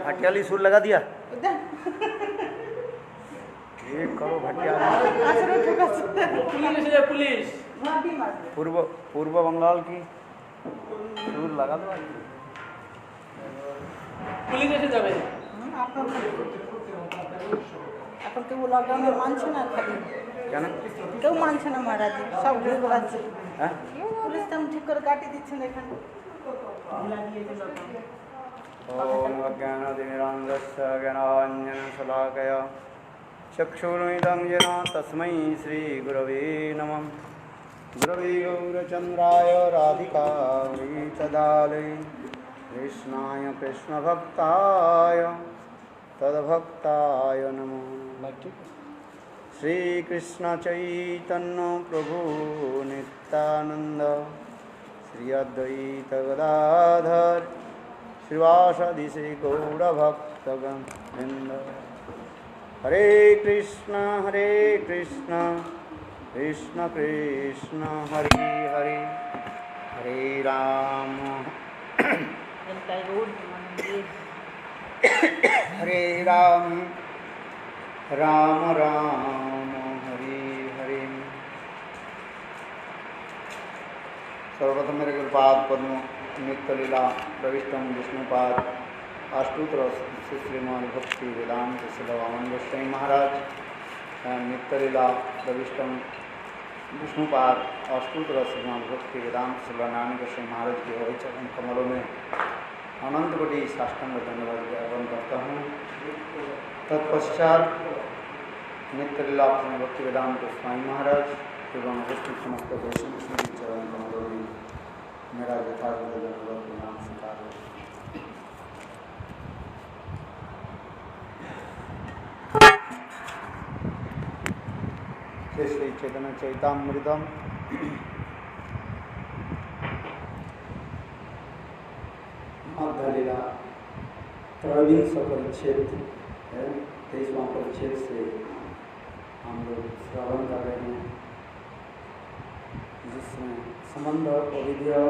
हटियाली सुर लगा दिया। ये करो पुलिस पूर्व बंगाल की सुर लगा दो। पुलिस এসে যাবে এখন কেউ লকডাউনে মানছে না, খালি কেন কেউ মানছে না মহারাজ, সব ঘুরে বেড়াচ্ছে। হ্যাঁ পুলিশ তো ঠিক করে কাটিয়ে দিচ্ছেন এখানে। ओम अज्ञानातिमिरान्धस्य ज्ञानाञ्जनशलाकया चक्षुरुन्मिलितं येन तस्मै श्रीगुरवे नमः। गुरवे गौरचन्द्राय राधिकायै तदालये कृष्णाय कृष्णभक्ताय तद्भक्ताय नमो। श्रीकृष्ण चैतन्य प्रभु नित्यानन्द श्री अद्वैत गदाधर श्रीवासादि श्री गौरभक्तवृन्द। हरे कृष्ण कृष्ण कृष्ण हरे हरे, हरे राम हरे राम राम राम हरे हरे। सर्वप्रथम मेरे गुरुपाद पद्म नित्यलीला प्रविष्टम विष्णुपाद अष्टोत्तर श्रीमान भक्ति वेदांत शिलवामन गोस्वामी महाराज नित्यलीला प्रविष्टम विष्णुपाद अष्टोत्तर श्रीमान भक्ति वेदांत शिलवानंद गोस्वामी महाराज के वही चरण कमलों में अनंत कोटि साष्टांग धन्यवाद ज्ञापन करता हूँ। तत्पश्चात नित्यलीला भक्ति वेदांत गोस्वामी महाराज एवं विष्णु समस्त वैष्णव चरण कमलों में मेरा यथार्थ नाम स्वीकार हो। श्री चैतन्य चैतामृतम मध्यलीला त्रयोविंश परिच्छेद 23वां परिच्छेद से हम लोग श्रवण कर रहे हैं, जिसमें संबंध अविद्या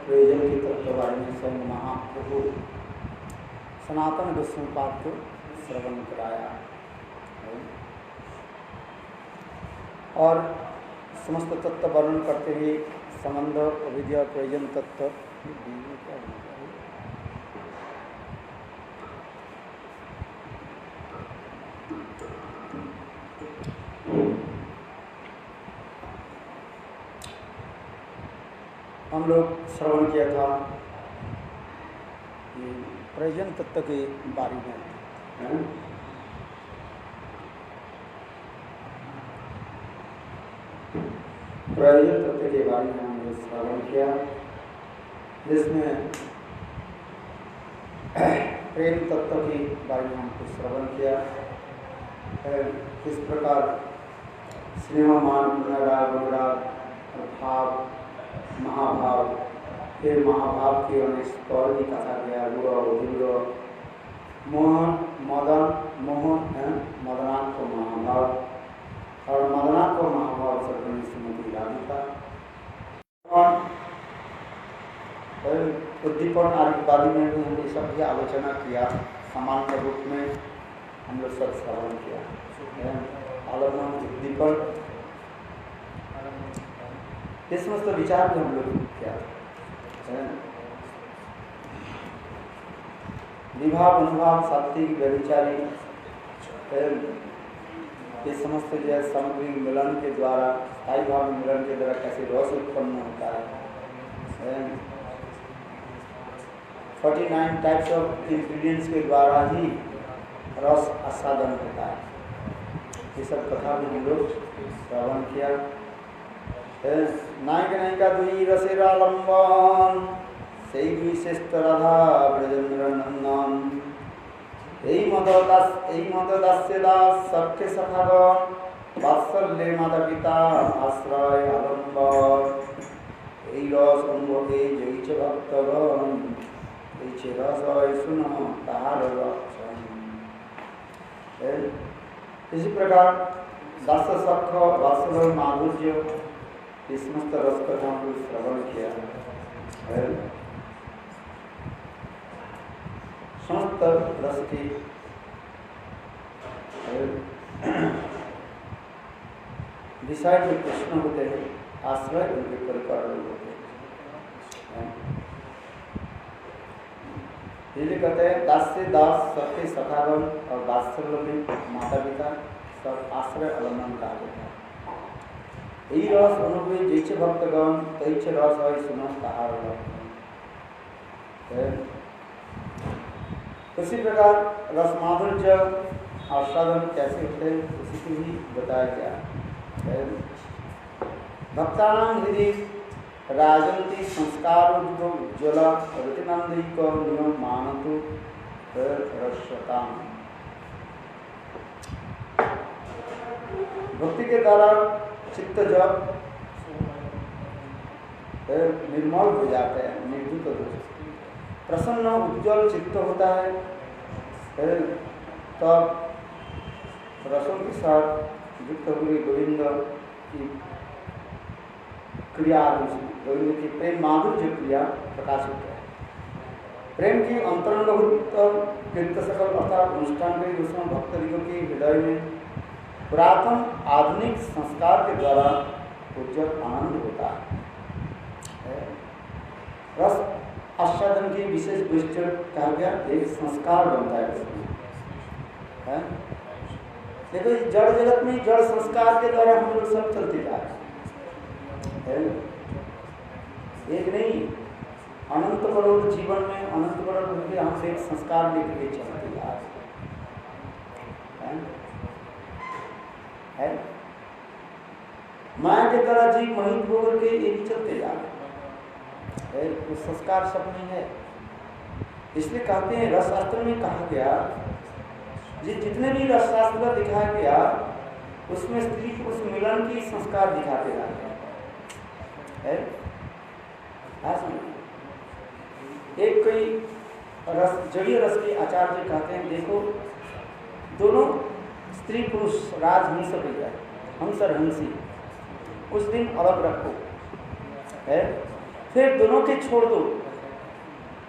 प्रयोजन के तत्व बारे में स्वयं महाप्रभु सनातन विष्णुपाद को श्रवण कराया और समस्त तत्व वर्णन करते हुए संबंध अविद्या प्रयोजन तत्व हम लोग श्रवण किया था प्रयोजन तत्व के बारे में। प्रयोजन तत्व के बारे में हमने श्रवण किया, जिसमें प्रेम तत्व के बारे में हमको श्रवण किया। किस प्रकार स्नेह मान राग अनुराग भाव महाभाव, फिर महाभाव के अनेक स्तर की कथा गया, गुण उदुर मोहन मदन मोहन मदनाथ को महाभाव और मदनाथ को महाभाव सर्वनी श्रीमती राधिका उद्दीपन आदि बारे में भी हमने सब की आलोचना किया। सामान्य रूप में हम लोग सब श्रवण किया। आलोचना उद्दीपन ये समस्त विचार भी हम लोग किया। विभाव अनुभाव सात्विक व्यभिचारी ये समस्त जो है सामग्री मिलन के द्वारा स्थायी भाव मिलन के द्वारा कैसे रस उत्पन्न होता है। 49 टाइप्स ऑफ इंग्रेडिएंट्स के द्वारा ही रस आस्वादन होता है। ये सब कथा भी हम लोग श्रवण किया। नायक नायिका दुई रसेरा लंबन से श्रेष्ठ राधा ब्रजेंद्र नंदन এই মদ দাস্যে দাস সখ্যে সখাগণ বাৎসল্যে মাতা পিতা আশ্রয় আলম্বন এই রস অনুভবে জয়িছে ভক্তগণ এইছে রসয় শুন তাহার লক্ষণ। इसी प्रकार दास सख वात्सल्य माधुर्य समस्त रस कथा को श्रवण किया। अनंत रस की विषय जो कृष्ण होते हैं, आश्रय उनके परिकर होते हैं। इसलिए कहते हैं दास से दास, सत्य सखागण और दासल्य में माता पिता सब आश्रय अवलंबन का होता है। यही रस अनुभवी जैसे भक्तगण तैसे रस है सुनो कहार। उसी प्रकार रस माधुर्य आस्वादन कैसे होते हैं उसी को ही बताया गया। भक्तानां हृदय राजंती संस्कार उज्ज्वल रतिनंदिक नियम मानतु रसताम। भक्ति के द्वारा चित्त जब निर्मल हो जाते हैं, निर्धुत हो जाते हैं, प्रसन्न उज्ज्वल चित्त होता है, तब रसों के साथ युक्त हुए गोविंद की क्रिया, गोविंद की प्रेम माधुर्य क्रिया प्रकाशित है। प्रेम की अंतरंगभूत कृत सकल अर्थात अनुष्ठान के दूसरों भक्तों के हृदय में पुरातन आधुनिक संस्कार के द्वारा उज्जवल आनंद होता है। रस आस्वादन की विशेष वैशिष्ट्य कहा गया, एक संस्कार बनता है उसमें। देखो जड़ जगत में जड़ संस्कार के द्वारा हम लोग सब चलते जा रहे हैं, एक नहीं अनंत करोड़ जीवन में अनंत करोड़ होकर हम एक संस्कार लेकर के चलते जा रहे हैं। माया के द्वारा जीव मोहित होकर के एक चलते जा रहे हैं, तो संस्कार सब में है। इसलिए कहते हैं रसशास्त्र में कहा गया, जितने भी रसशास्त्र दिखाया गया उसमें स्त्री पुरुष मिलन की संस्कार दिखाते जाते हैं। एक कोई रस जड़ीय रस के आचार्य कहते हैं, देखो दोनों स्त्री पुरुष राजहंस हो जाए, हंस और हंसी कुछ दिन अलग रखो है, फिर दोनों के छोड़ दो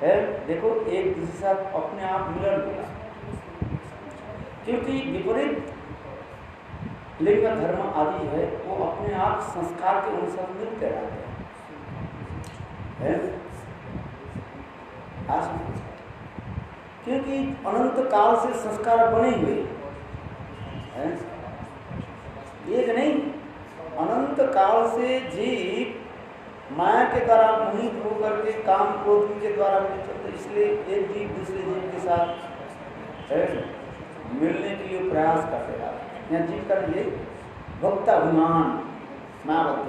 है, देखो एक दूसरे के साथ अपने आप मिलन होगा। क्योंकि विपरीत लिंग धर्म आदि है वो अपने आप संस्कार के अनुसार मिलते रहते हैं। क्योंकि अनंत काल से संस्कार बने हुए हैं, एक नहीं अनंत काल से जीव माया के द्वारा मोहित होकर के काम क्रोध के द्वारा चलते, इसलिए एक जीव दूसरे जीव के साथ मिलने के लिए प्रयास करते रहते हैं। जीव का ये भक्त अभिमान मायाबद्ध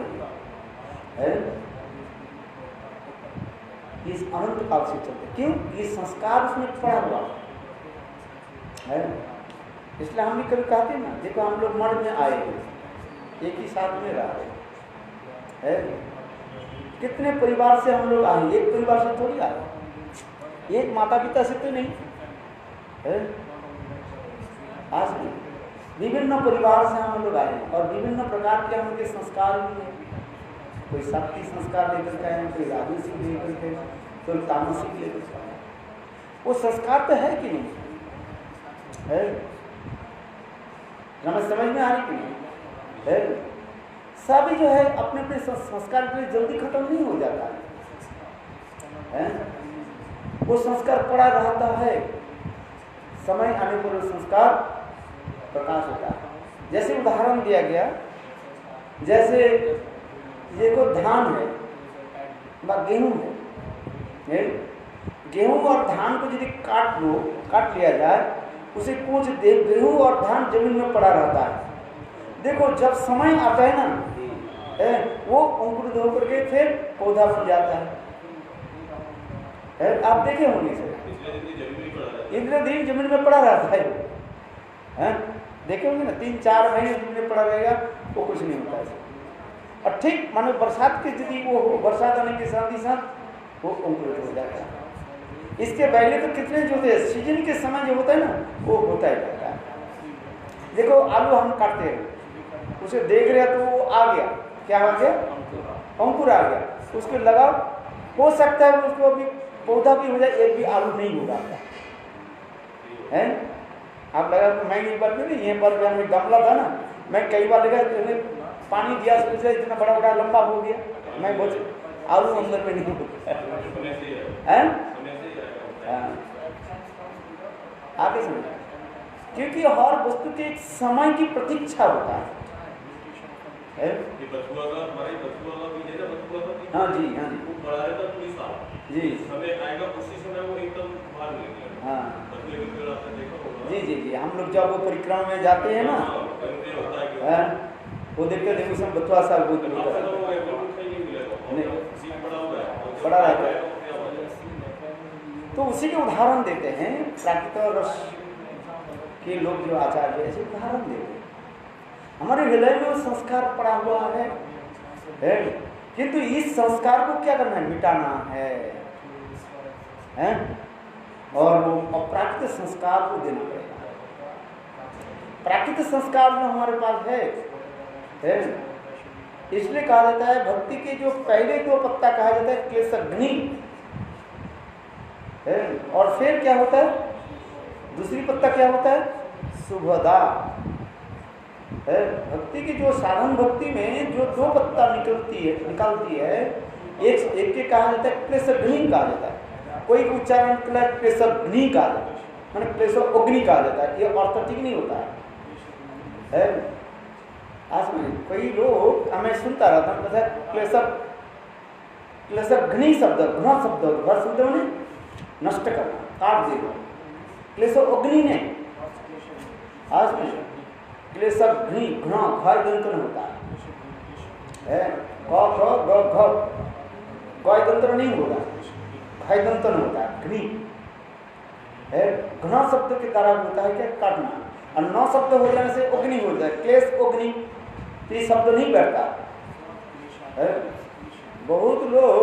है, इस अनंत काल से चलते, क्यों ये संस्कार उसमें पड़ा हुआ है। इसलिए हम भी कभी कहते हैं ना, देखो हम लोग मर्द में आए एक ही साथ में रह रहे हैं, कितने परिवार से हम लोग आए, एक परिवार से थोड़ी आए, एक माता पिता से तो नहीं है। आज विभिन्न परिवार से हम लोग आए और विभिन्न प्रकार के हम संस्कार भी हैं। कोई शक्ति संस्कार लेकर के आए, कोई राजसी लेकर के, कोई तामसिक लेकर के आए। वो संस्कार तो है कि नहीं है, समझ में आ रही कि नहीं है। सभी जो है अपने अपने संस्कार के लिए जल्दी खत्म नहीं हो जाता है, वो संस्कार पड़ा रहता है, समय आने पर वो संस्कार प्रकाश होता है। जैसे उदाहरण दिया गया, जैसे ये को धान है व गेहूं है, गेहूं और धान को यदि काट लिया जाए, उसे कुछ देर गेहूं और धान जमीन में पड़ा रहता है। देखो जब समय आता है ना, वो अंकुरित होकर के फिर पौधा बन जाता है। आप देखे होंगे सर, इतने दिन जमीन में पड़ा रहता है, देखे होंगे ना, 3-4 महीने जमीन में पड़ा रहेगा, वो कुछ नहीं होता है। और ठीक मानो बरसात के यदि वो बरसात आने के साथ ही साथ वो अंकुरित हो जाता है। इसके पहले तो कितने जो थे सीजन के समय जो होता है ना, वो होता ही रहता है। देखो आलू हम काटते हैं, उसे देख रहे हैं तो वो आ गया, क्या आ गया, अंकुर आ गया, उसको लगाओ, हो सकता है उसको अभी पौधा भी हो जाए, एक भी आलू नहीं होगा है। आप लगा तो मैं एक बार नहीं, ये पर में गमला था ना, मैं कई बार लगा पानी दिया से इतना बड़ा बड़ा लंबा हो गया, मैं बहुत आलू अंदर में नहीं है। आगे समझ, क्योंकि हर वस्तु के एक समय की प्रतीक्षा होता है। हाँ जी, हाँ जी, जी समय आएगा उसी समय वो एकदम बाहर निकलेगा। हाँ जी जी जी, हम लोग जब वो परिक्रमा में जाते हैं ना, वो देखते थे उसमें बथुआ सा वो बड़ा रहता है। तो उसी के उदाहरण देते हैं प्राकृतिक रस के लोग जो आचार्य ऐसे उदाहरण देते हैं। हमारे हृदय में वो संस्कार पड़ा हुआ है, किंतु इस संस्कार को क्या करना है, मिटाना है? और वो अप्राकृत संस्कार को देना पड़ेगा। प्राकृतिक संस्कार जो हमारे पास है, इसलिए कहा जाता है भक्ति के जो पहले दो पत्ता कहा जाता है क्लेशग्नि, और फिर क्या होता है, दूसरी पत्ता क्या होता है, शुभदा। भक्ति की जो साधन भक्ति में जो दो पत्ता निकलती है, एक के कहा जाता है क्लेशग्नि कहा जाता है, कोई उच्चारण क्लेशग्नि कहा जाता है, मैंने क्लेशोग्नि कहा जाता है, ये अर्थ ठीक नहीं होता है। आज में कई लोग, मैं सुनता रहता हूँ क्लेशग्नि शब्द, घृण शब्द, घर शब्द में नष्ट करना, काट देना, क्लेशोग्नि ने आज में क्लेशग्नि घृण घाय दंतन होता है, गाय दंतन नहीं होगा, घाय दंतन होता है, घृ है। घृण शब्द के कारण होता है क्या, काटना, और नौ शब्द हो जाने से अग्नि हो जाए, क्लेश अग्नि, तो ये शब्द नहीं बैठता है। बहुत लोग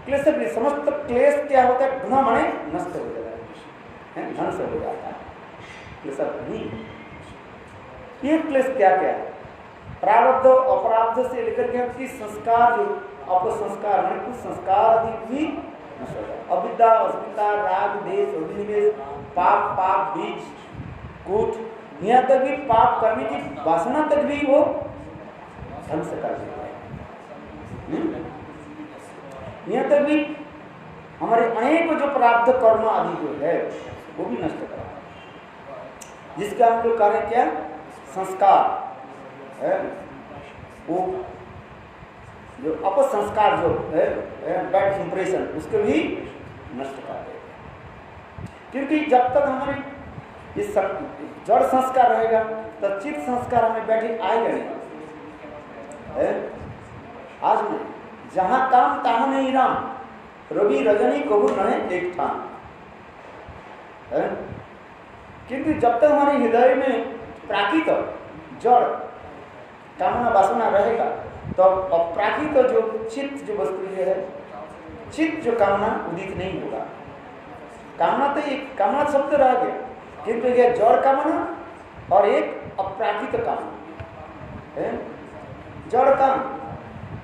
क्लेश अग्नि, समस्त क्लेश क्या होता है, घृण माने नष्ट हो जाता है, ध्वंस हो जाता है, क्लेश अग्नि। ये क्लेश क्या क्या है, प्रारब्ध अपराध से लेकर के आपकी संस्कार, जो अपसंस्कार माने कुछ संस्कार आदि भी नष्ट हो जाता है। अविद्या, अस्मिता, राग, देश, अभिनिवेश, पाप बीज कूट, यहाँ तक भी पाप करने की वासना तक भी वो ध्वंस कर देता है। यहाँ तक भी हमारे अनेक जो प्राप्त कर्म आदि जो है वो भी नष्ट करता है, जिसका हम लोग कार्य क्या, संस्कार है, वो जो अपसंस्कार जो है, बैड इंप्रेशन, उसको भी नष्ट कर देता है। क्योंकि जब तक हमारे ये जड़ संस्कार रहेगा तो चित्त संस्कार हमें बैठे आएगा नहीं। आज में जहां काम तहां नहीं राम, रवि रजनी कहू रहे एक ठान। किंतु जब तक हमारे हृदय में प्राकृत जड़ कामना वासना रहेगा तो अप्राकृत जो चित्त जो वस्तु है, चित्त जो कामना उदित नहीं होगा। कामना तो एक कामना शब्द रह गया, किंतु यह जड़ कामना और एक अप्राकृत कामना है, जड़ काम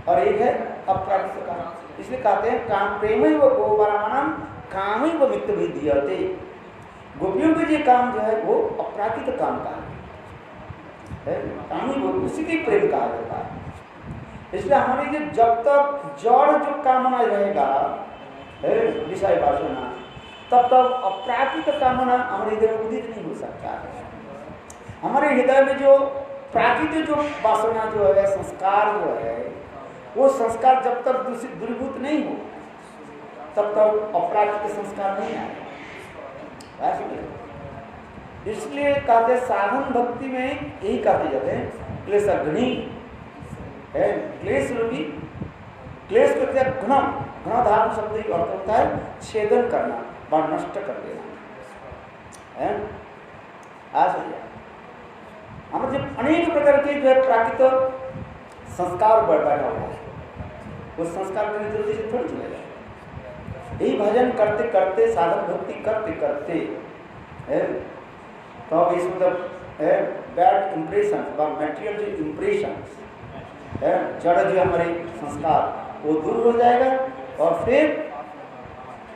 और एक है अप्राकृत काम। इसलिए कहते हैं काम प्रेम ही वो गोपाराम काम ही वो मित्र भी दियाते। गोपियों के ये काम जो है वो अप्राकृत काम का है, काम ही वो उसी के प्रेम कहा जाता है। इसलिए हमारी जब तक जड़ जो कामना रहेगा विषय वासना, तब तक अप्राकृत कामना हमारे हृदय में उदित नहीं हो सकता है। हमारे हृदय में जो प्राकृतिक जो वासना जो है, संस्कार जो है, वो संस्कार जब तक दूरीभूत नहीं हो तब तक अप्राकृत संस्कार नहीं आएगा। इसलिए कहते साधन भक्ति में यही कहते जाते हैं क्लेशग्नि है, क्लेश रूपी, क्लेश को क्या घृण, घृण धातु शब्द का अर्थ होता है छेदन करना व नष्ट कर देना है। आज हम जब अनेक प्रकार के जो है प्राकृतिक संस्कार बैठा हुआ है, उस संस्कार में जल्दी से थोड़ी चलेगा। यही भजन करते करते, साधन भक्ति करते करते है, तो अब इसमें बैड इम्प्रेशन व मेटेरियल जो इम्प्रेशन है, जड़ जो हमारे संस्कार वो दूर हो जाएगा और फिर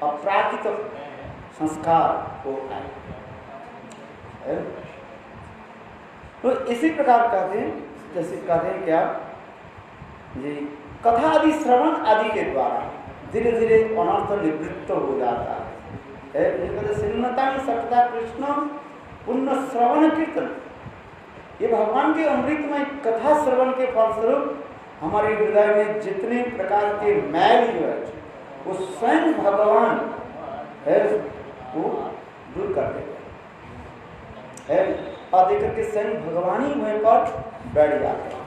अपराजित संस्कार हो आए। तो इसी प्रकार कहते हैं, जैसे कहते हैं क्या जी, कथा आदि श्रवण आदि के द्वारा धीरे धीरे अनर्थ निवृत्त हो जाता है। श्रीमता सकता कृष्ण पुण्य श्रवण कीर्तन, ये भगवान के अमृतमय कथा श्रवण के फलस्वरूप हमारे हृदय में जितने प्रकार के मैल जो है वो स्वयं भगवान है वो दूर कर देते हैं और देकर के स्वयं भगवान ही वहीं पर बैठ जाते हैं।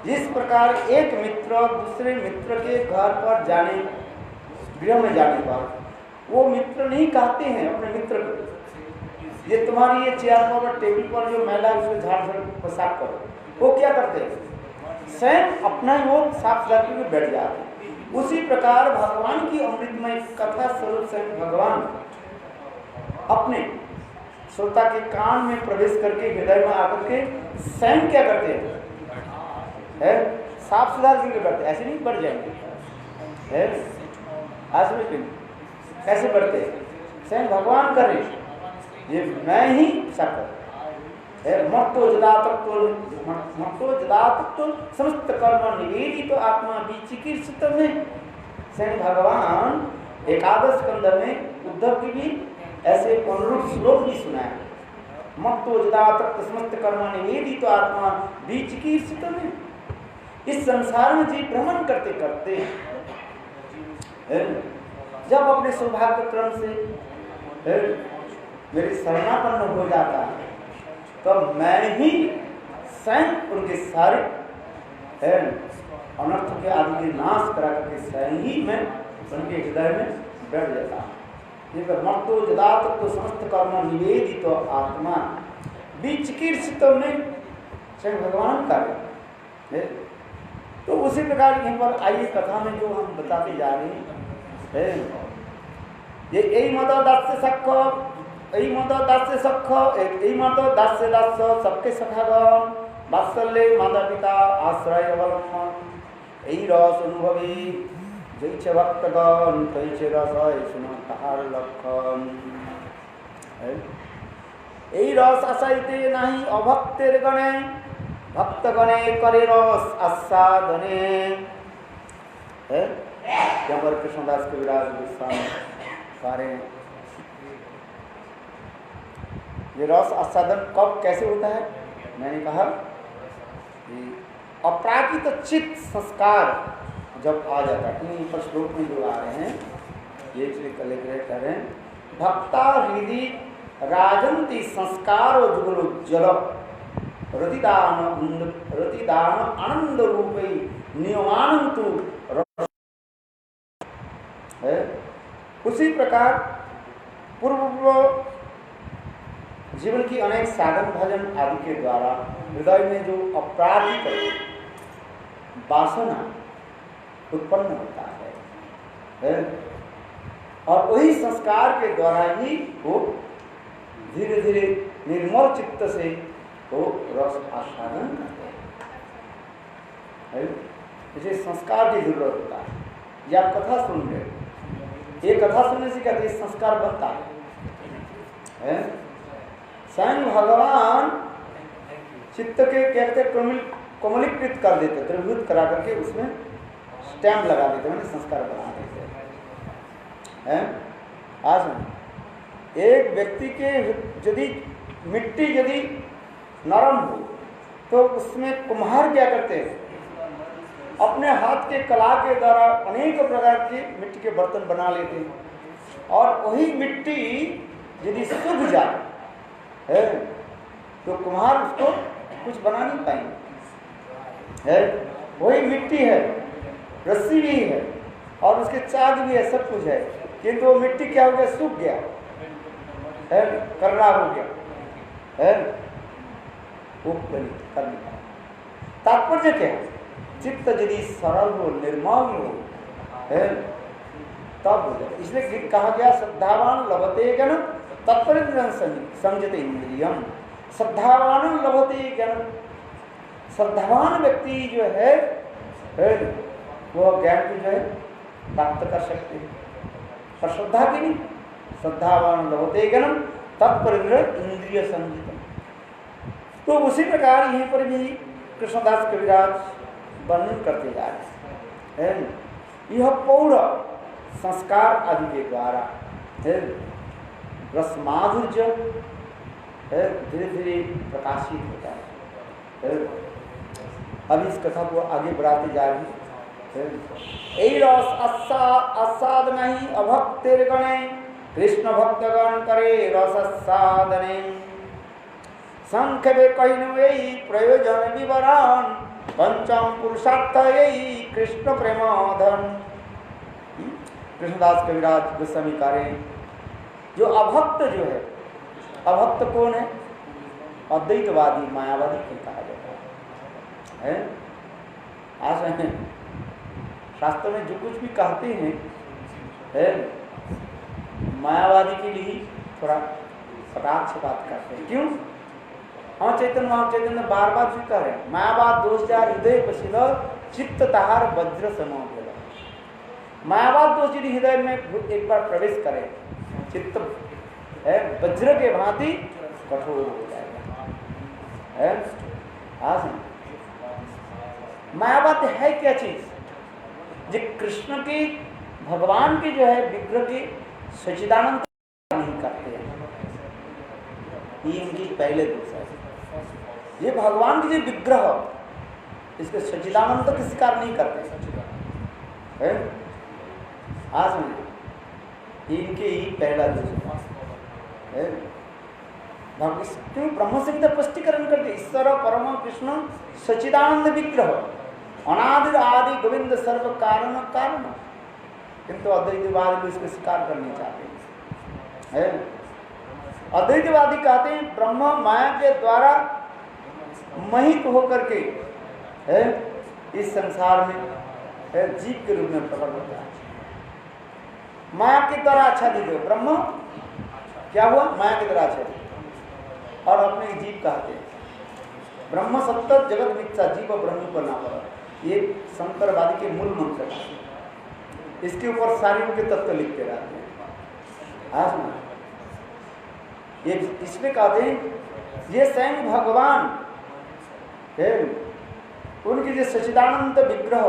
जिस प्रकार एक मित्र दूसरे मित्र के घर पर जाने, गृह में जाने पर वो मित्र नहीं कहते हैं अपने मित्र को ये तुम्हारी ये चेयर पर टेबल पर जो मैला है उसको झाड़ झाड़ साफ करो, वो क्या करते हैं स्वयं अपना ही वो साफ करके बैठ जाते हैं। उसी प्रकार भगवान की अमृतमय कथा स्वरूप से भगवान अपने श्रोता के कान में प्रवेश करके हृदय में आकर के स्वयं क्या करते हैं साफ सुधार करके बैठते, ऐसे नहीं बढ़ जाएंगे है कैसे बढ़ते स्वयं भगवान करे, ये मैं ही सकता मत्तो जदातत्व समस्त कर्म निवेदित तो आत्मा विचिकित्सित में। स्वयं भगवान एकादश स्कंद में उद्धव की भी ऐसे अनुरूप श्लोक भी सुनाया, मत्तो जदातत्व समस्त कर्म निवेदित तो आत्मा विचिकित्सित में। इस संसार में जी भ्रमण करते करते जब अपने सौभाग्य क्रम से मेरी शरणापन्न हो जाता है तो मैं ही स्वयं उनके सारे अनर्थ के आदि के नाश करा करके स्वयं ही मैं उनके हृदय में बैठ जाता हूँ। मत्तो जदातत्व समस्त कर्म निवेदित तो आत्मा विचिकित्सित में स्वयं भगवान कार्य। तो उसी प्रकार यहाँ पर आइए कथा में जो हम बताते जा रहे हैं ये यही मत दास्य सख यही मत दास्य सख यही मत दास्य दास सबके सखागण वात्सल्य माता पिता आश्रय अवलंबन यही रस अनुभवी जैसे भक्तगण तैसे रस सुन कहार लक्षण यही रस आशाइते नहीं अभक्तिर गणे भक्त गणे करे रस आस्वादने है। यहाँ पर कृष्णदास कविराज गोस्वामी कार्य ये रस आस्वादन कब कैसे होता है, मैंने कहा कि अपराकित चित्त संस्कार जब आ जाता है। इन पर श्लोक में जो आ रहे हैं ये कलेक्ट कर रहे हैं, भक्ता हृदय राजंती संस्कार जुगलोज्जल रतिदान आनंद रूपी नियमानंतु है। उसी प्रकार पूर्व जीवन की अनेक साधन भजन आदि के द्वारा हृदय में जो अपराधिक वासना उत्पन्न होता है और वही संस्कार के द्वारा ही वो धीरे धीरे निर्मल चित्त से वो रस आस्वादन करते हैं। इसे संस्कार की जरूरत होता है। या कथा सुन रहे, ये कथा सुनने से कहते हैं संस्कार बनता है। स्वयं भगवान चित्त के कहते कोमलीकृत कर देते, त्रिभुत करा करके उसमें स्टैम्प लगा देते, मैंने संस्कार बना देते हैं। आज एक व्यक्ति के यदि मिट्टी यदि नरम हो तो उसमें कुम्हार क्या करते हैं, अपने हाथ के कला के द्वारा अनेक प्रकार के मिट्टी के बर्तन बना लेते हैं और वही मिट्टी यदि सूख जाए है तो कुम्हार उसको कुछ बना नहीं पाएंगे है। वही मिट्टी है, रस्सी भी है और उसके चाक भी है, सब कुछ है, किंतु वो मिट्टी क्या हो गया, सूख गया है, कर्रा हो गया है, वो कर नहीं पाए। तात्पर्य क्या है, चित्त यदि सरल हो निर्मल हो है तब हो जाए। इसलिए कहा गया श्रद्धावान लभते ज्ञान तत्पर समझते इंद्रियम। श्रद्धावान लभते ज्ञान, श्रद्धावान व्यक्ति जो है वो ज्ञान को जो है प्राप्त कर सकते हैं। पर श्रद्धा की नहीं। श्रद्धावान लभते ज्ञानम तत्परिंद्र इंद्रिय संगीतम। तो उसी प्रकार यहीं पर भी कृष्णदास कविराज वर्णन करते जा रहे हैं। यह पौर संस्कार आदि के द्वारा रस माधुर्य धीरे धीरे प्रकाशित होता है। अब इस कथा को आगे बढ़ाते जा रहे हैं। रस आस्वाद नहीं अभक्तिर गणे कृष्ण भक्तगण करे रस साधने संक्षेपे कहनु यही प्रयोजन विवरण पंचम पुरुषार्थ यही कृष्ण प्रेमाधन। कृष्णदास कविराज गोस्वामी कार्य जो अभक्त जो है, अभक्त कौन है? अद्वैतवादी मायावादी को कहा जाता है। आज शास्त्र में जो कुछ भी कहते हैं है मायावादी के लिए थोड़ा कटाक्ष से बात करते हैं। क्यों? हम चैतन्य बार बार स्वीकार है मायावाद दोष जार हृदय पशिल चित्त ताहार वज्र सम। मायावाद दोष यदि हृदय में एक बार प्रवेश करे चित्त है वज्र के भांति कठोर हो जाएगा। आज मायावाद है क्या चीज? जो कृष्ण के भगवान के जो है विग्रह के सच्चिदानंद नहीं करते हैं, ये इनकी पहले दोष है। ये भगवान के जो विग्रह इसके सच्चिदानंद के स्वीकार नहीं करते हैं। आज इनके ही पहला दोष है। क्यों? ब्रह्म से स्पष्टीकरण करते ईश्वर परम कृष्ण सच्चिदानंद विग्रह अनादि आदि गोविंद सर्व कारण कारण, किंतु अद्वैतवादी इसको स्वीकार करने चाहते हैं। अद्वैतवादी कहते हैं ब्रह्म माया के द्वारा मोहित होकर के है इस संसार में है जीव के रूप में प्रकट होता है। माया की तरह आच्छादित हो ब्रह्म क्या हुआ? माया की तरह आच्छादित, और अपने जीव कहते हैं ब्रह्म सत्य जगत मिथ्या जीव ब्रह्म पर ना पड़ा। ये शंकरवादी के मूल मंत्र है। इसके ऊपर सारे के तत्व लिखते रहते हैं। आज ना ये इसमें कहते हैं ये स्वयं भगवान है, उनके जो सच्चिदानंद विग्रह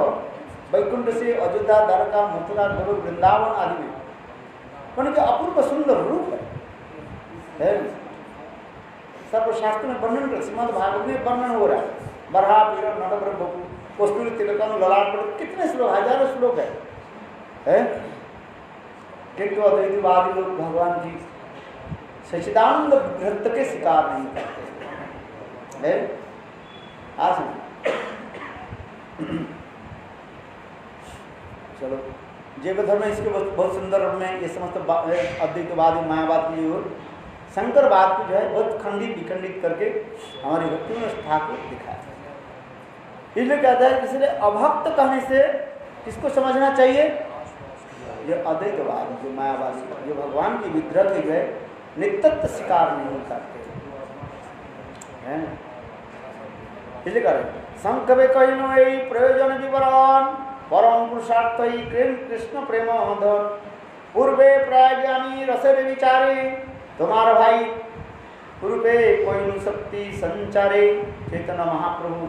वैकुंठ से अयोध्या द्वारका मथुरा गुरु वृंदावन आदि में उनके अपूर्व सुंदर रूप है। सर्वशास्त्र में वर्णन कर श्रीमद् भागवत में वर्णन हो रहा है। बरहा पीड़ा नटवर बपू कस्तूरी तिलकन ललाट पर कितने श्लोक, हजारों श्लोक है। किंतु अद्वैतवादी लोग भगवान की सच्चिदानंद विग्रह के शिकार नहीं करते है। आज चलो जैव धर्म इसके बहुत सुंदर में ये समस्त अद्वैतवादी मायावाद की ओर शंकरवाद को जो है बहुत खंडित विखंडित करके हमारी भक्ति में ठाकुर दिखाया। इसलिए कहता है इसलिए अभक्त कहने से किसको समझना चाहिए? ये अद्वैतवाद जो मायावादी जो भगवान की विग्रह की जो है नित्यत्व स्वीकार नहीं करते हैं। इसलिए कह रहे संकवे कहनो यही प्रयोजन विवरण परम पुरुषार्थ ही कृष्ण प्रेम धन पूर्वे प्राज्ञानी रसरे विचारे तुम्हारा भाई पूर्वे कोई शक्ति संचारे। चैतन्य महाप्रभु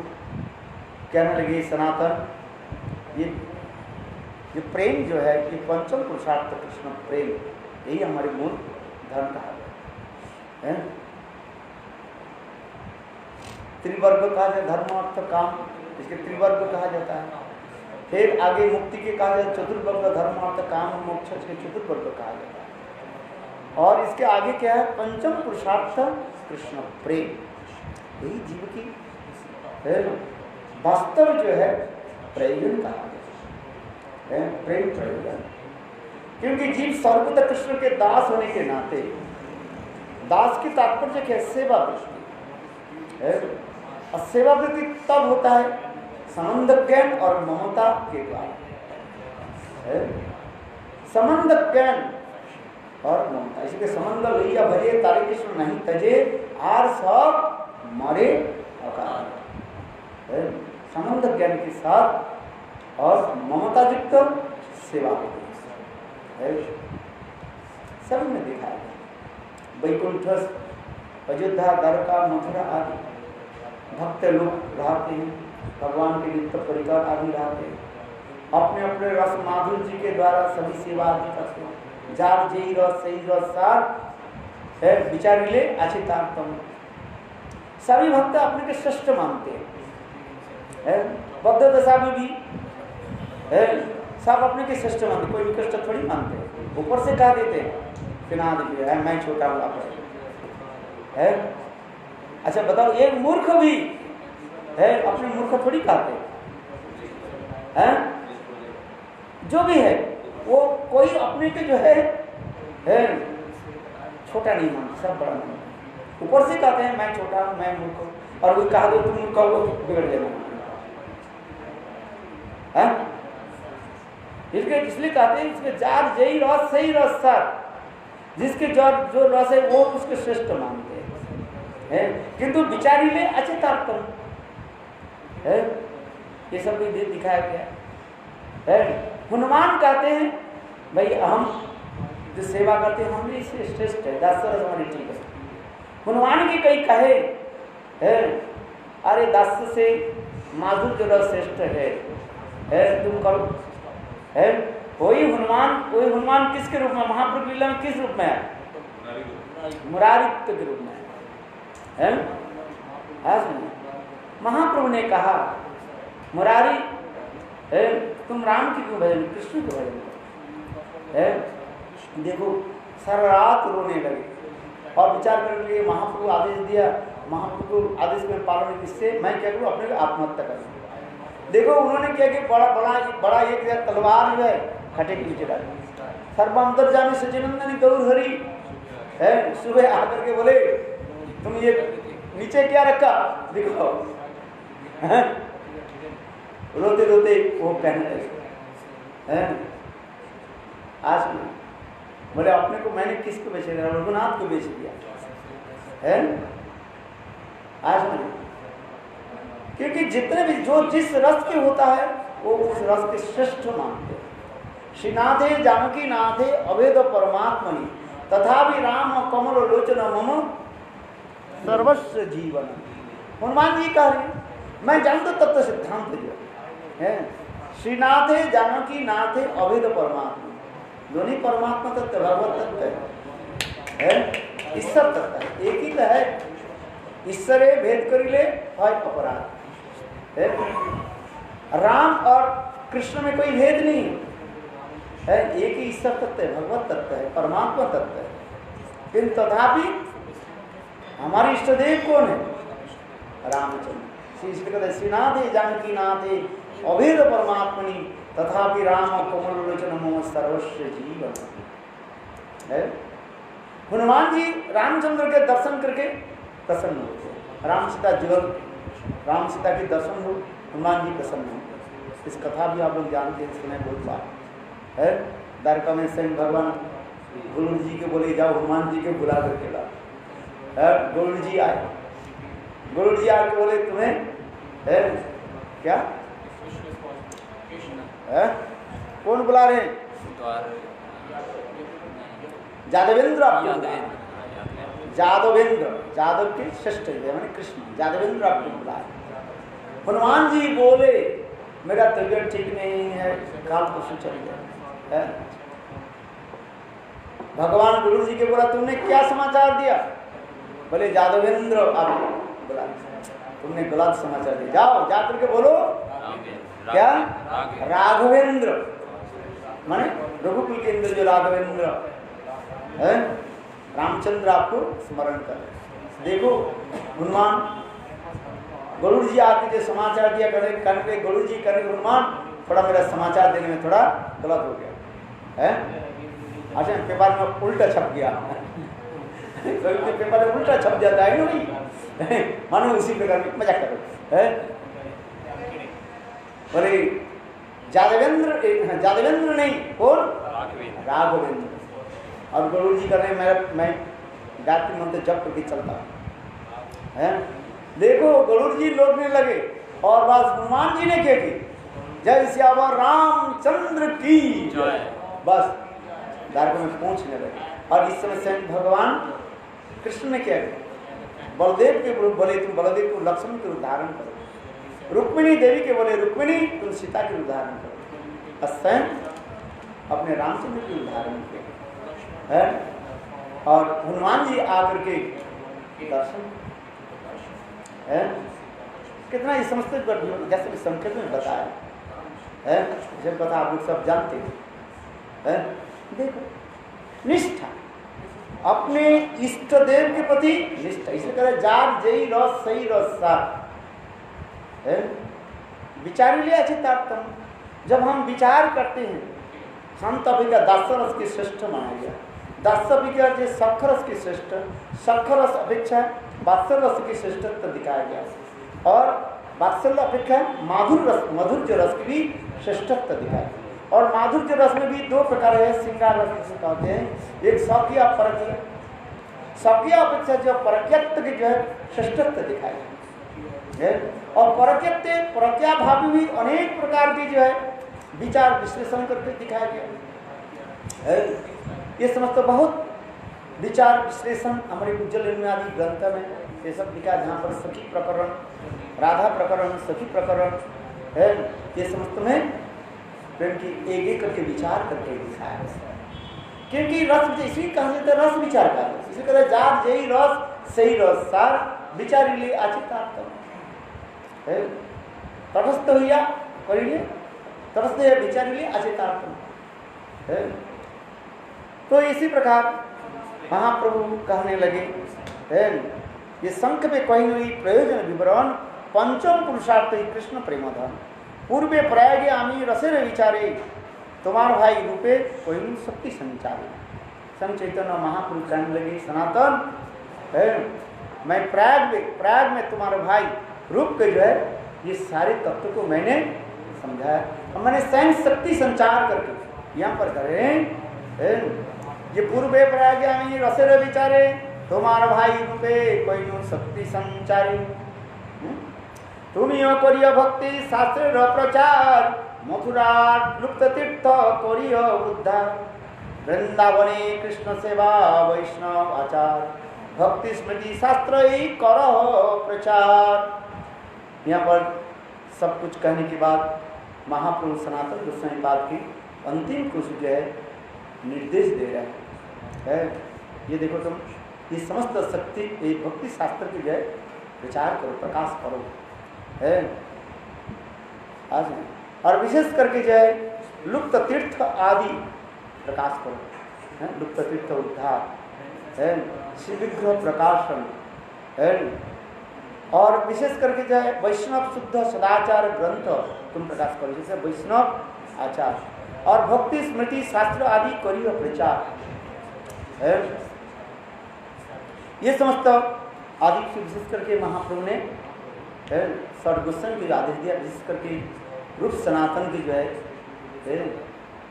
कहने लगे सनातन ये प्रेम जो है ये पंचम पुरुषार्थ कृष्ण प्रेम, यही हमारे मूल धर्म कहा गया है। त्रिवर्ग कहा जाए धर्म अर्थ काम, इसके त्रिवर्ग कहा जाता है। फिर आगे मुक्ति के कहा जाए चतुर्वर्ग धर्म अर्थ काम मोक्ष, इसके चतुर्वर्ग कहा जाता है। और इसके आगे क्या है? पंचम पुरुषार्थ कृष्ण प्रेम, यही जीव की वास्तव जो है प्रयोजन कहा गया है। प्रेम प्रयोजन, क्योंकि जीव सर्वदा कृष्ण के दास होने के नाते दास की तात्पर्य क्या? सेवा वृत्ति है। और सेवा वृत्ति तब होता है संबंध ज्ञान और ममता के द्वारा। संबंध ज्ञान और ममता, इसलिए संबंध लैया भजे तारे कृष्ण नहीं तजे आर सब मरे अकाल। संबंध ज्ञान के साथ और ममता युक्त सेवा है। सभी में दिखाया गया। वैकुंठ, अयोध्या, द्वारका, मथुरा आदि भक्त लोग रहते हैं, भगवान के नित्य परिकर आदि रहते हैं, अपने अपने रस माधुर्य जी के द्वारा सभी सेवा आदि करते हैं। जार जेई रस सही रस सार है विचारिले अचितार्थम। सभी भक्त अपने के श्रेष्ठ मानते हैं, बद्ध दशा में भी है सब अपने के श्रेष्ठ मानते, कोई निकृष्ट थोड़ी मानते। ऊपर से कह देते हैं फिना दीजिए है मैं छोटा हूँ आप है। अच्छा बताओ, एक मूर्ख भी है अपने मूर्ख थोड़ी कहते हैं, जो भी है वो कोई अपने के जो है छोटा नहीं मानते, सब बड़ा मानते। ऊपर से कहते हैं मैं छोटा हूँ मैं मूर्ख हूँ, और कोई कहा दो तुम मूर्ख हो बिगड़ जाना है। इसलिए कहते हैं इसके जार जई रस सही रस सर, जिसके जो रस है वो उसके श्रेष्ठ मानते हैं, किंतु विचारी ले अचेतार्थम है, ये सब भी दिखाया गया है। हनुमान कहते हैं भाई हम जो सेवा करते हैं हमने इससे श्रेष्ठ है, दासरस हमारी ठीक है। हनुमान की कई कहे है अरे दास से माधुर्य रस श्रेष्ठ है तुम करो है। वही हनुमान किसके रूप में, महाप्रभु लीला में किस रूप में है, मुरारी के रूप में है। महाप्रभु ने कहा मुरारी है तुम राम की क्यों भजन, कृष्ण के भजन है। देखो सारा रात रोने लगे और विचार करने के लिए महाप्रभु आदेश दिया। महाप्रभु आदेश में पालन किससे, मैं क्या करूँ अपने को आत्महत्या करूँ। देखो उन्होंने क्या कि बड़ा एक तलवार जो है खटे के नीचे डाली। सर्वांतर जाने सचिनंदन गौर हरि है, सुबह आकर के बोले तुम ये नीचे क्या रखा दिखाओ। रोते रोते वो कहने लगे आज बोले अपने को मैंने किसको बेच दिया, रघुनाथ को बेच दिया है आज मैंने। क्योंकि जितने भी जो जिस रस के होता है वो उस रस के श्रेष्ठ मानते हैं। श्रीनाथे जानकी नाथे अभेद परमात्मनि तथापि राम कमल लोचन मम सर्वस्व जीवन। हनुमान जी कह रहे मैं जानता तत्व सिद्धांत जो है श्रीनाथे जानकी नाथे अभेद परमात्मा, दोनों परमात्मा तत्व भगवत तत्व है, ईश्वर तत्व है, एक ही तो है। ईश्वरे भेद करिले है अपराध है। राम और कृष्ण में कोई भेद नहीं है, एक ही ईश्वर तत्व है, भगवत तत्व है, परमात्मा तत्व है। किंतु तथापि हमारे इष्ट देव कौन है, रामचंद्र। श्रीनाथे जानकी नाथे अभेद परमात्मनि तथापि राम कमल लोचन मम सर्वस्व जीवन है। हनुमान जी रामचंद्र के दर्शन करके प्रसन्न होते। राम सीता जुगल, राम सीता के दर्शन हो हनुमान जी प्रसन्न हो। इस कथा भी आप लोग जानते हैं, सुने बहुत बार है। द्वारका में स्वयं भगवान गुरु जी के बोले जाओ हनुमान जी के बुला करके लाओ। गुरु जी आए, गुरु जी आके बोले तुम्हें है क्या है, कौन बुला रहे हैं, जादवेंद्र। जादवेंद्र, जादव के श्रेष्ठ मैंने कृष्ण, जादवेंद्र आपको बुलाए। हनुमान जी बोले मेरा तबीयत ठीक नहीं है, काल परसों चल गया है। भगवान गुरु जी के बोला तुमने क्या समाचार दिया, बोले जादवेंद्र आप बोला तुमने गलत समाचार दिया, जाओ जा करके बोलो क्या राघवेंद्र माने रघुकुल के इंद्र जो राघवेंद्र है, रामचंद्र आपको स्मरण कर। देखो हनुमान गुरु जी आपके जो समाचार दिया करने गुरु जी करने हनुमान थोड़ा मेरा समाचार देने में थोड़ा गलत हो गया है। अच्छा पेपर में उल्टा छप गया कभी पेपर में उल्टा छप जाता है नहीं मानो उसी प्रकार में मजाक करो है। बोले जादवेंद्र नहीं कौन, राघवेंद्र। और गुरु जी कर रहे मैं गायत्री मंत्र जप करके चलता है। देखो गुरु जी लौटने लगे और बस हनुमान जी ने क्या की, जय सियावर रामचंद्र की, बस द्वारका में पहुंचने लगे। और इस समय स्वयं भगवान कृष्ण ने क्या किया? बलदेव के बोले तुम बलदेव को लक्ष्मण के उदाहरण करो, रुक्मिणी देवी के बोले रुक्मिणी तुम सीता के उदाहरण करो, और स्वयं अपने रामचंद्र के उदाहरण किए है। और हनुमान जी आकर के दर्शन है, कितना ये समझते जैसे कि संकेत में बताया है, जब बता आप लोग सब जानते हैं। देखो निष्ठा, अपने इष्ट देव के प्रति निष्ठा, इसे कहे जार जई रस सही रस सार है। विचार लिए अच्छे तारतम, जब हम विचार करते हैं संत अभिज्ञा दासरस की श्रेष्ठ माना गया, दास अभिज्ञा जो सखरस की श्रेष्ठ, सखरस अपेक्षा वात्सल्य की श्रेष्ठत्व दिखाया गया, और वात्सल्य अपेक्षा माधुर्य रस की भी श्रेष्ठत्व दिखाया। और माधुर्य रस में भी दो प्रकार है, श्रृंगार रस जिसे कहते हैं, एक स्वकीय परकीय, स्वकीय अपेक्षा जो परक्यत्व की जो है श्रेष्ठत्व दिखाया है, और परक्या भाव भी अनेक प्रकार की जो है विचार विश्लेषण करके दिखाया गया है। ये समझते बहुत विचार विश्लेषण हमारे उज्जवल आदि ग्रंथ में ये सब लिखा, जहाँ पर सखी प्रकरण, राधा प्रकरण, सखी प्रकरण है, ये समस्त में प्रेम की एक एक करके विचार करके दिखाया। क्योंकि रस इसी कहा जाता है, रस विचार का, इसी कहते जार जई रस सही रस सार विचार लिए आचितार्थ है। तटस्थ हुआ करिए, तटस्थ विचार लिए आचितार्थ है। तो इसी प्रकार महाप्रभु कहने लगे है, ये शंख में कही हुई प्रयोजन विवरण पंचम पुरुषार्थ ही कृष्ण प्रेमधन, पूर्वे प्रयागे आमी रसेर विचारे तुम्हार भाई रूपे कोई शक्ति संचारे। संत चैतन्य महाप्रभु कहने लगे सनातन है, मैं प्रयाग में तुम्हारे भाई रूप के जो है ये सारे तत्व को मैंने समझाया, और मैंने स्वयं शक्ति संचार करके यहाँ पर करें ये पूर्वे प्रयाज्ञामी रसेर विचारे तुम्हार भाई रूपे कोई शक्ति संचारी। तुमियो करियो भक्ति शास्त्र प्रचार मथुरा लुप्त तीर्थ करियो उद्धार वृंदावने कृष्ण सेवा वैष्णव आचार भक्ति स्मृति शास्त्र ही करो प्रचार। यहाँ पर सब कुछ कहने के बाद महाप्रभु सनातन गोस्वामी पाद की अंतिम कुछ जो है निर्देश दे रहे हैं। ये देखो तुम ये समस्त शक्ति ये भक्ति शास्त्र की जो है विचार करो, प्रकाश करो है आज, और विशेष करके जो है लुप्त तीर्थ आदि प्रकाश करो है, लुप्त तीर्थ उद्धार है, शिविग्रह प्रकाशन है, और विशेष करके जो है वैष्णव शुद्ध सदाचार ग्रंथ तुम प्रकाश करो, जैसे वैष्णव आचार, और भक्ति स्मृति शास्त्र आदि करियो प्रचार है। ये समस्त आदि से विशेष करके महाप्रभु ने सर्वगोस्वामी को आदेश दिया, विशेष करके रूप सनातन की जो है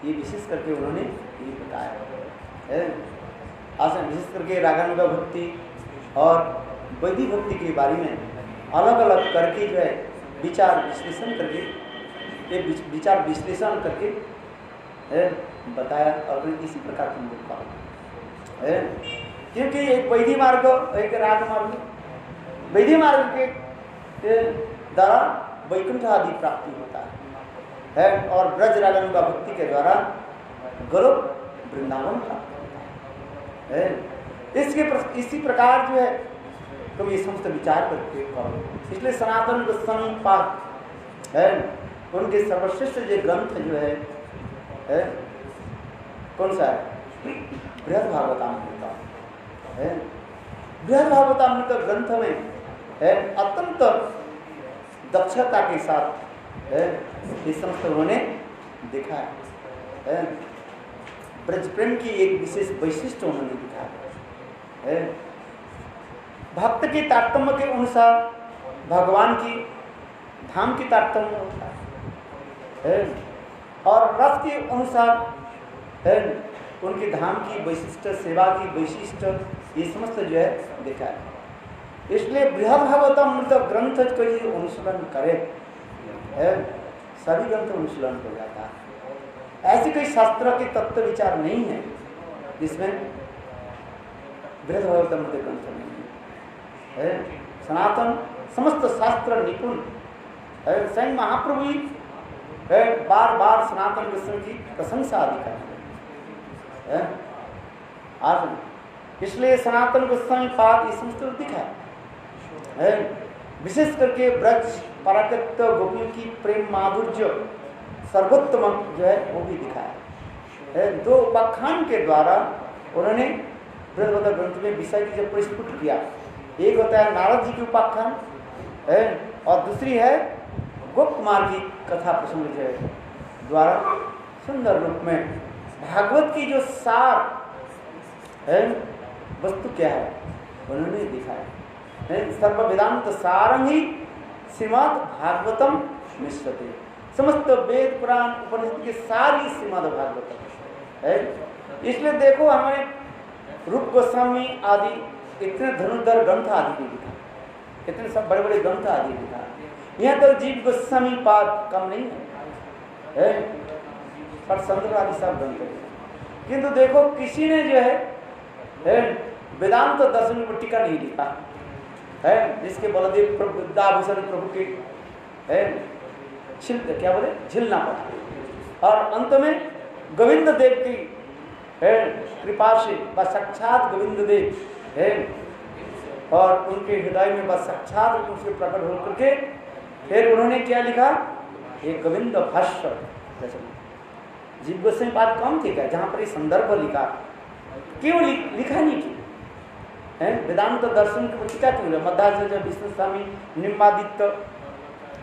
ये विशेष करके उन्होंने ये बताया है। आज विशेष करके रागानुगा भक्ति और वैदिक भक्ति के बारे में अलग अलग करके जो है विचार विश्लेषण करके ये विचार विश्लेषण करके बताया, और इसी प्रकार की लोग पाओ है। क्योंकि एक वैदिक मार्ग एक राग मार्ग, वैदिक मार्ग के द्वारा वैकुंठ आदि प्राप्ति होता है, और ब्रज रागानुगा भक्ति के द्वारा गोलोक वृंदावन प्राप्त होता है। इसी प्रकार जो है तुम ये समस्त विचार करके करो। इसलिए सनातन गोस्वामी पाद है उनके सर्वश्रेष्ठ जो ग्रंथ जो है कौन सा है? बृहद भागवतामृत है। बृहद भागवतामृत ग्रंथ में है अत्यंत दक्षता के साथ है ये समस्त उन्होंने दिखा है। ब्रज प्रेम की एक विशेष वैशिष्ट उन्होंने दिखाया है। भक्त के तारतम्य के अनुसार भगवान की धाम की तारतम्य होता है, और रस के अनुसार है उनके धाम की वैशिष्ट, सेवा की वैशिष्ट, ये समस्त जो है देखा है। इसलिए बृहद भागवतामृत ग्रंथ को ये अनुशीलन करे है, सभी ग्रंथ अनुशीलन हो जाता है। ऐसी कोई शास्त्र के तत्व विचार नहीं है जिसमें बृहद भागवतम ग्रंथ में है। सनातन समस्त शास्त्र निपुण है। स्वयं महाप्रभु ही है बार बार सनातन गोस्वामी की प्रशंसा आदि करते हैं। आज इसलिए सनातन गोस्वामी पाद ये संस्कृत दिखा है। विशेष करके ब्रज पराकृत गोपियों की प्रेम माधुर्य सर्वोत्तम जो है वो भी दिखाया है। दो उपाख्यान के द्वारा उन्होंने बृहद ग्रंथ में विषय की जब प्रस्तुत किया, एक होता है नारद जी की उपाख्यान है और दूसरी है गोप कुमार की कथा प्रसंग जो है द्वारा सुंदर रूप में भागवत की जो सार है वस्तु क्या है उन्होंने दिखाया। सर्व वेदांत सारंग ही श्रीमद् भागवतम मिश्रते, समस्त वेद पुराण उपनिषद के सारी श्रीमद् भागवतम है। इसलिए देखो हमारे रूप गोस्वामी आदि इतने धनुर्धर ग्रंथ आदि भी लिखा, इतने सब बड़े बड़े ग्रंथ आदि लिखा। यहाँ तो जीव गोस्वामी पाद कम नहीं है, पर संदर्भ आदि सब ग्रंथ है। किंतु देखो किसी ने जो है वेदांत दर्शन पर टीका नहीं लिखा है, जिसके बलदेव प्रभु विद्याभूषण प्रभु के है क्या बोले झिलना पड़ा। और अंत में गोविंद देव की है कृपा से बस साक्षात गोविंद देव है और उनके हृदय में बस साक्षात रूप से प्रकट होकर के फिर उन्होंने क्या लिखा, एक गोविंद भाष्य। जीव गोस्वामी पाद कम ठीक है जहाँ पर ये संदर्भ लिखा, क्यों लिखा नहीं क्यों है? वेदांत दर्शन की टीका क्यों है? मध्वाचार्य विष्णु स्वामी निम्बादित्य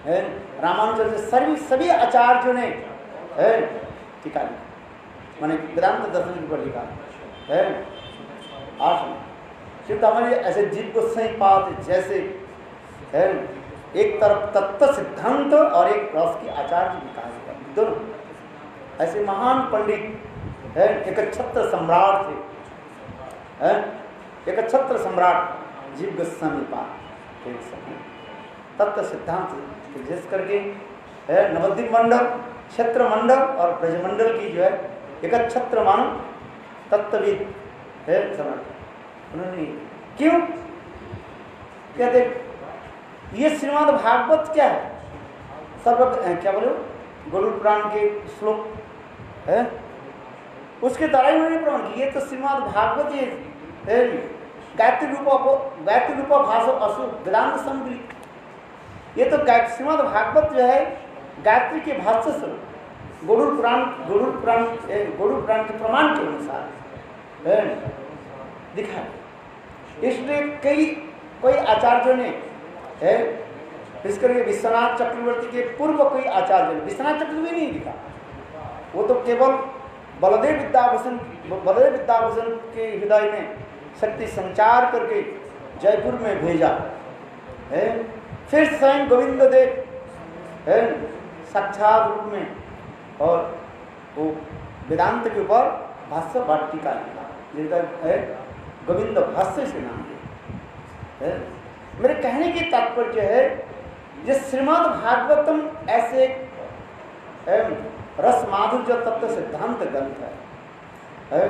है, रामानुजाचार्य सभी आचार्यों ने है टीका लिखा, माने वेदांत दर्शन के ऊपर लिखा है। आसन सिर्फ हमारे ऐसे जीव गोस्वामी पाद जैसे है एक तरफ तत्व सिद्धांत और एक रस की आचार्य विकास दोनों ऐसे महान पंडित है, एक छत्र सम्राट थे है, एक छत्र सम्राट जीव गोस्वामी पाद तत्व सिद्धांत जिस करके है नवद्वीप मंडल क्षेत्र मंडल और ब्रजमंडल की जो है एक छत्र मानो तत्वविद है सम्राट। उन्होंने क्यों कहते ये श्रीमद् भागवत क्या है, सर्व क्या बोले गरुड़ पुराण के श्लोक है उसके द्वारा ही उन्होंने प्रमाण किया। ये तो श्रीमद् भागवत ये गायत्री रूप भाषा असु वेदांत संग्रह, ये तो श्रीमद् भागवत जो है गायत्री के भाष्य स्वरूप गरुड़ पुराण के प्रमाण के अनुसार दिखा। इसलिए कोई आचार्यों ने है इसके विश्वनाथ चक्रवर्ती के पूर्व कोई आचार्य विश्वनाथ चक्रवर्ती नहीं लिखा, वो तो केवल बलदेव विद्याभूषण के हृदय में शक्ति संचार करके जयपुर में भेजा है। फिर स्वयं गोविंद देव है साक्षात रूप में और वो वेदांत के ऊपर भाष्य वाटिका लिखा जिनका है गोविंद भाष्य से नाम है। मेरे कहने की तात्पर्य है ये श्रीमद् भागवतम ऐसे रस माधुर्य तत्व सिद्धांत ग्रंथ है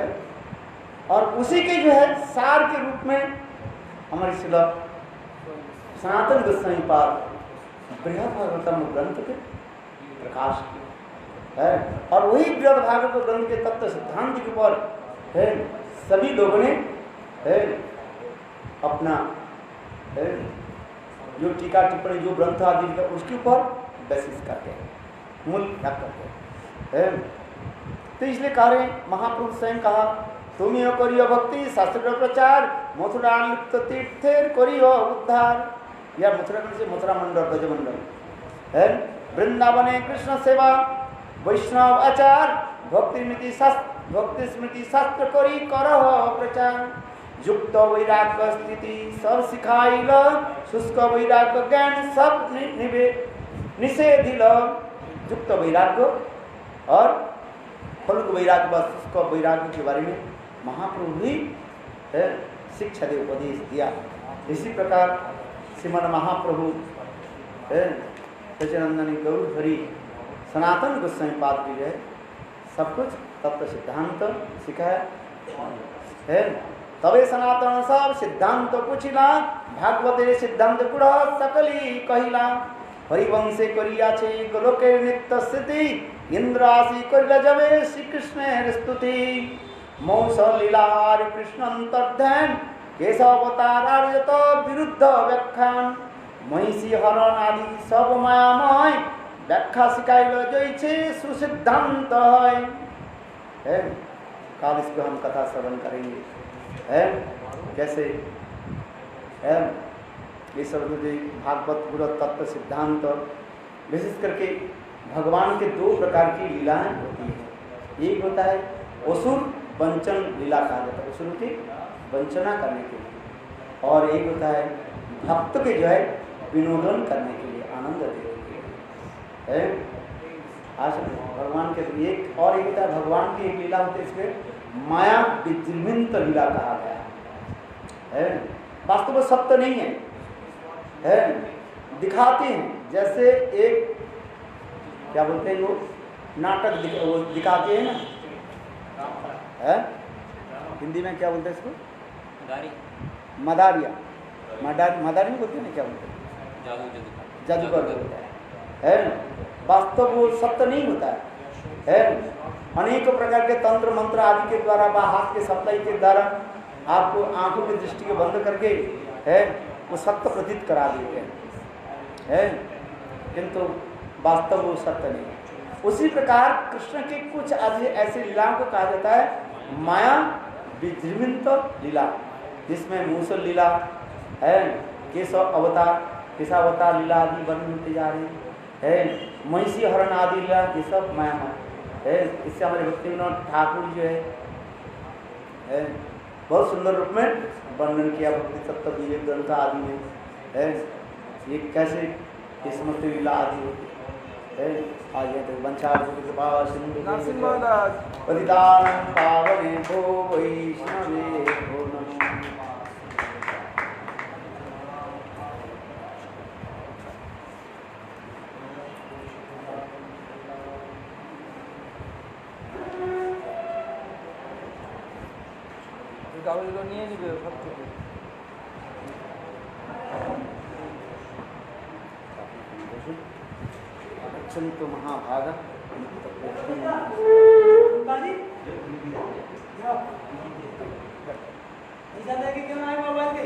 और उसी के जो है सार के रूप में हमारी शिला सनातन गोस्वामी पाद बृहद भागवतम ग्रंथ के प्रकाश है और वही बृहद भागवत ग्रंथ के तत्व सिद्धांत के ऊपर है सभी लोगों ने है अपना है जो टीका टिप्पणी जो ग्रंथ आदि का उसके ऊपर बेसिस करते हैं, मूल रख करते हैं। तो इसलिए कह रहे महापुरुष स्वयं कहा तुम यो करियो भक्ति शास्त्र प्रचार मथुरा लिप्त तीर्थेर करियो उद्धार। या मथुरा से मथुरा मंडल ब्रजमंडल है वृंदावने कृष्ण सेवा वैष्णव आचार भक्ति स्मृति शास्त्र करी करह प्रचार। युक्त वैराग्य स्थिति सब सिखाइल शुष्क वैराग्य ज्ञान सब निषेधिल। युक्त वैराग्य और फलुक वैराग्य व शुष्क वैराग्य के बारे में महाप्रभु ही शिक्षा दे उपदेश दिया। इसी प्रकार श्रीमन महाप्रभु सचिनंदन गौर हरि सनातन गोस्वामी पाद भी है सब कुछ तत्व सिद्धांत सिखाया है। तबे सनातन सब सिद्धांत पुछिला भागवते सिद्धांत गुण सकली कहिला हरिवंशे करियाছে गोलोकेर नित्य स्थिति इंद्रासी करिला जबे श्री कृष्णेर स्तुति मौस लीलार कृष्णंतर्ध्यान केशवतार आर्यत विरुद्ध व्याख्यान महिषी हरण आदि सब मायामय व्याख्या शिखाइल जैसे सुसिद्धांत है। काल इसको हम कथा श्रवण करेंगे है कैसे है ये सब जो भागवत गुरु तत्व सिद्धांत विशेष करके भगवान के दो प्रकार की लीलाएं होती है। एक होता है असुर वंचन लीला कहा जाता है, असुर की वंचना करने के लिए, और एक होता है भक्त के जो है विनोदन करने के लिए, आनंद देने के लिए है। आज भगवान के एक और एक होता है भगवान की एक लीला होती है, इसमें माया विजृंभित लीला कहा गया है। वास्तव में सत्य नहीं है दिखाते हैं, जैसे एक क्या बोलते हैं वो नाटक दिखाते हैं ना है, हिंदी में क्या बोलते हैं इसको मदारिया मदारी बोलते हैं ना, क्या बोलते हैं जादूगर बोलते हैं वास्तव वो सत्य नहीं होता है। अनेक प्रकार के तंत्र मंत्र आदि के द्वारा व हाथ के सप्लाई के द्वारा आपको आंखों की दृष्टि को बंद करके है वो सत्य प्रतीत करा देते हैं, किंतु वास्तव वो सत्य नहीं है। उसी प्रकार कृष्ण के कुछ ऐसे लीलाओं को कहा जाता है माया विजृंभित लीला, जिसमें मूसल लीला है, केशावतार लीला आदि वर्णन होते जा रहे हैं, महिषी हरण आदि लीला, ये सब माया है। इससे हमारे भक्ति विनोद ठाकुर जो है बहुत सुंदर रूप में वर्णन किया भक्ति सप्तक विवेक ग्रंथ आदि में है, ये कैसे ये समस्त लीला आदि होती है। आगे तो वंशा कृपा सिंधु पतितानं पावने भो वैष्णवे भो नमः। গাড়িগুলো নিয়ে নিবে সব থেকে अत्यंत महाभाग क्यों आए मोबाइल के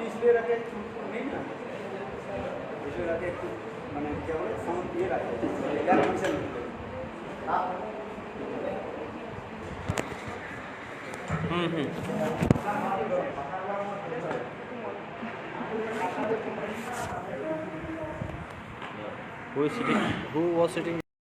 इसलिए रखे नहीं ना, इसलिए रखे मैंने क्या बोले साउंड ये रखे 11% Who was sitting